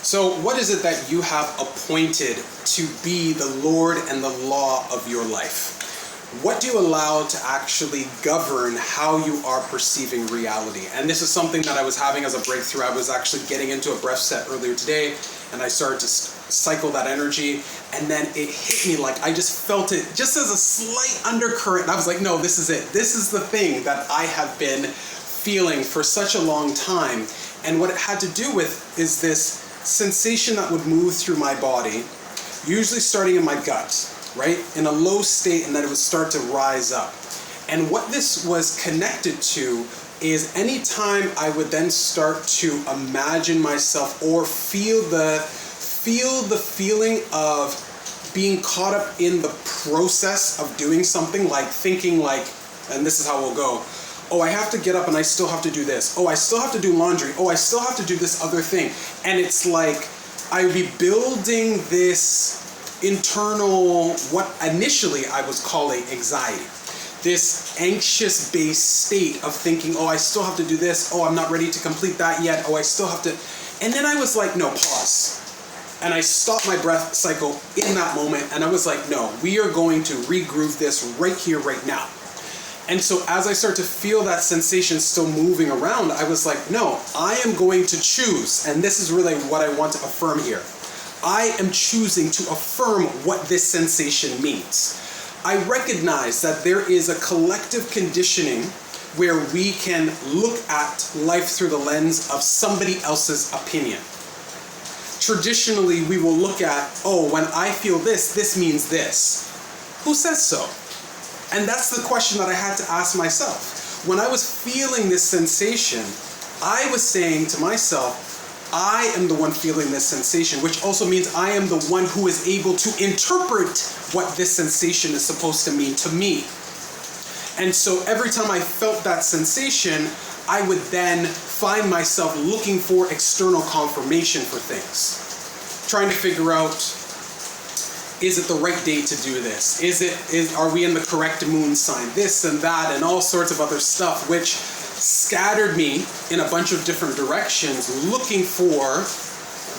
So what is it that you have appointed to be the Lord and the law of your life? What do you allow to actually govern how you are perceiving reality? And this is something that I was having as a breakthrough. I was actually getting into a breath set earlier today, and I started to cycle that energy, and then it hit me like I just felt it just as a slight undercurrent. And I was like, no, this is it. This is the thing that I have been feeling for such a long time. And what it had to do with is this sensation that would move through my body, usually starting in my gut, right, in a low state, and then it would start to rise up. And what this was connected to is anytime I would then start to imagine myself or feel the feeling of being caught up in the process of doing something, like thinking like, and this is how we'll go, oh, I have to get up and I still have to do this. Oh, I still have to do laundry. Oh, I still have to do this other thing. And it's like I would be building this internal, what initially I was calling anxiety. This anxious-based state of thinking, oh, I still have to do this. Oh, I'm not ready to complete that yet. Oh, I still have to. And then I was like, no, pause. And I stopped my breath cycle in that moment. And I was like, no, we are going to regroove this right here, right now. And so as I start to feel that sensation still moving around, I was like, no, I am going to choose. And this is really what I want to affirm here. I am choosing to affirm what this sensation means. I recognize that there is a collective conditioning where we can look at life through the lens of somebody else's opinion. Traditionally, we will look at, oh, when I feel this, this means this. Who says so? And that's the question that I had to ask myself. When I was feeling this sensation, I was saying to myself, I am the one feeling this sensation, which also means I am the one who is able to interpret what this sensation is supposed to mean to me. And so every time I felt that sensation, I would then find myself looking for external confirmation for things. Trying to figure out, is it the right day to do this? Are we in the correct moon sign? This and that and all sorts of other stuff, which scattered me in a bunch of different directions, looking for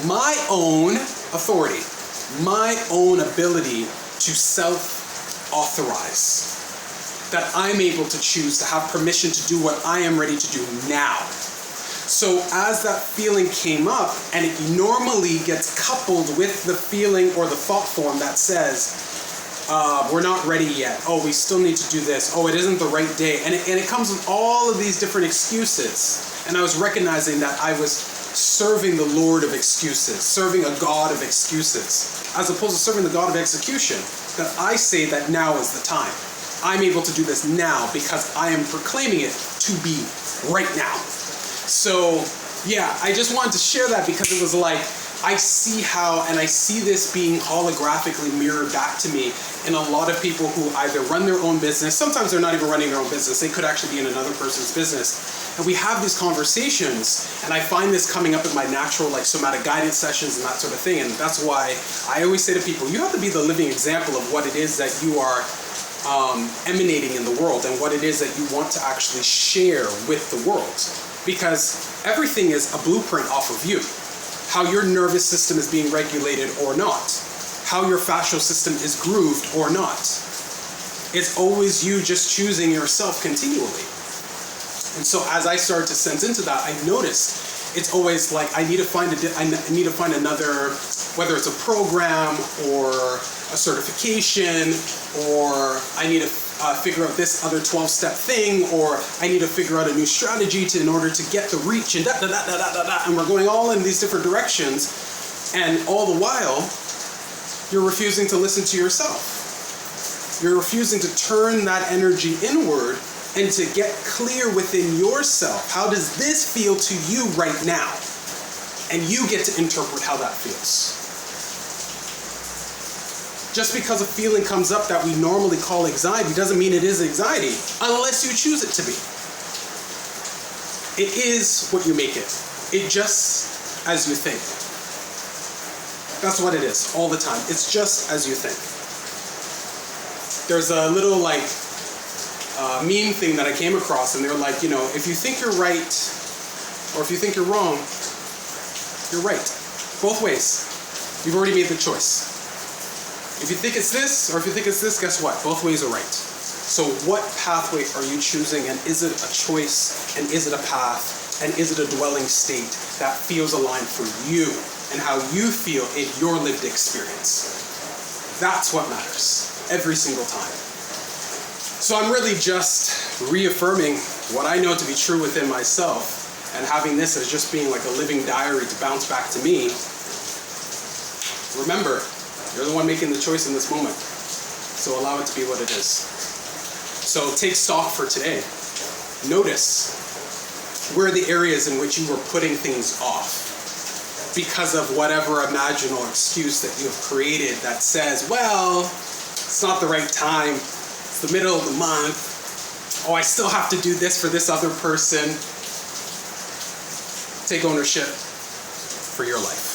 my own authority, my own ability to self-authorize. That I'm able to choose to have permission to do what I am ready to do now. So as that feeling came up, and it normally gets coupled with the feeling or the thought form that says, we're not ready yet. Oh, we still need to do this. Oh, it isn't the right day. And it comes with all of these different excuses. And I was recognizing that I was serving the Lord of excuses, serving a God of excuses, as opposed to serving the God of execution, that I say that now is the time. I'm able to do this now because I am proclaiming it to be right now. So, yeah, I just wanted to share that because it was like, I see how, and I see this being holographically mirrored back to me in a lot of people who either run their own business, sometimes they're not even running their own business, they could actually be in another person's business. And we have these conversations, and I find this coming up in my natural, like, somatic guidance sessions and that sort of thing. And that's why I always say to people, you have to be the living example of what it is that you are emanating in the world and what it is that you want to actually share with the world. Because everything is a blueprint off of you. How your nervous system is being regulated or not. How your fascial system is grooved or not. It's always you just choosing yourself continually. And so as I started to sense into that, I noticed it's always like I need to find another, whether it's a program or a certification, or I need to figure out this other 12-step thing, or I need to figure out a new strategy in order to get the reach, and and we're going all in these different directions, and all the while, you're refusing to listen to yourself. You're refusing to turn that energy inward and to get clear within yourself. How does this feel to you right now? And you get to interpret how that feels. Just because a feeling comes up that we normally call anxiety doesn't mean it is anxiety, unless you choose it to be. It is what you make it. It just as you think. That's what it is, all the time. It's just as you think. There's a little meme thing that I came across, and they're like, if you think you're right, or if you think you're wrong, you're right. Both ways. You've already made the choice. If you think it's this, or if you think it's this, guess what? Both ways are right. So what pathway are you choosing, and is it a choice, and is it a path, and is it a dwelling state that feels aligned for you and how you feel in your lived experience? That's what matters every single time. So I'm really just reaffirming what I know to be true within myself, and having this as just being like a living diary to bounce back to me. Remember, you're the one making the choice in this moment. So allow it to be what it is. So take stock for today. Notice where are the areas in which you were putting things off because of whatever imaginal excuse that you have created that says, well, it's not the right time. It's the middle of the month. Oh, I still have to do this for this other person. Take ownership for your life.